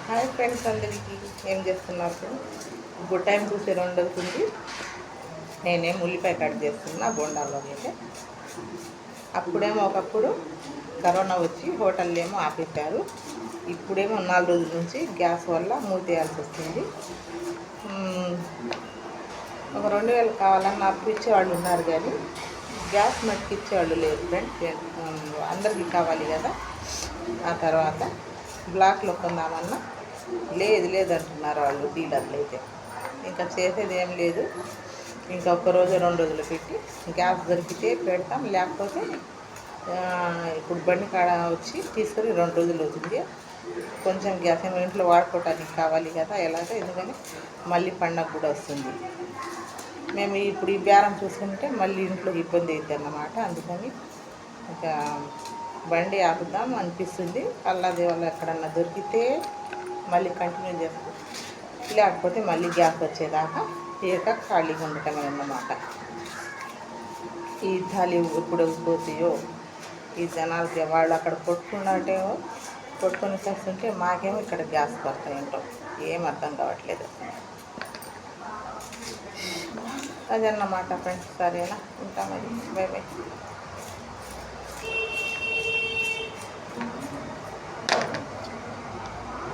Hi friends, అందరికీ ఏం చేస్తున్నారు? ఇప్పుడు టైం చూసి 2 అవుతుంది. నేనేం ఉల్లిపాయ కట్ చేస్తున్నా బోండాల్లోకి అయితే. అప్పుడేమో ఒకప్పుడు కరోనా వచ్చి హోటల్లో ఏమో ఆపేశారు. ఇప్పుడేమో 4 రోజుల నుంచి గ్యాస్ వల్ల మూతేయాల్సి వస్తుంది. ఒక 2000 కావాలన్న అప్పు ఇచ్చేవాళ్ళు ఉన్నారు, కానీ గ్యాస్ మట్టుకు ఇచ్చేవాళ్ళు లేరు ఫ్రెండ్స్. అందరికీ కావాలి కదా. ఆ తర్వాత బ్లాక్లో కొందామన్నా లేదు అంటున్నారు వాళ్ళు డీలర్లు అయితే. ఇంకా చేసేది ఏం లేదు. ఇంకా 1 రోజు 2 రోజులు పెట్టి గ్యాస్ దొరికితే పెడతాం, లేకపోతే ఇప్పుడు బండి కాడ వచ్చి తీసుకొని 2 రోజులు అవుతుంది. కొంచెం గ్యాస్ ఏమో ఇంట్లో వాడుకోవటానికి కావాలి కదా ఎలాగో, ఎందుకని మళ్ళీ పండగ కూడా వస్తుంది. మేము ఇప్పుడు ఈ బేరం చూసుకుంటే మళ్ళీ ఇంట్లో ఇబ్బంది అవుతుంది అన్నమాట. అందుకని ఇంకా బండి ఆపుదాం అనిపిస్తుంది. అల్లాది వల్ల ఎక్కడన్నా దొరికితే మళ్ళీ కంటిన్యూ చేస్తాం, లేకపోతే మళ్ళీ గ్యాస్ వచ్చేదాకా తీయక ఖాళీగా ఉండటమే అన్నమాట. ఈ యుద్ధాలు ఎప్పుడు పోతాయో, ఈ జనాలకి వాళ్ళు అక్కడ కొట్టుకొని చేస్తుంటే మాకేమో ఇక్కడ గ్యాస్ కొరత ఏంటో ఏం అర్థం కావట్లేదు. అదన్నమాట ఫ్రెండ్స్. సరేనా, ఉంటామని. By by.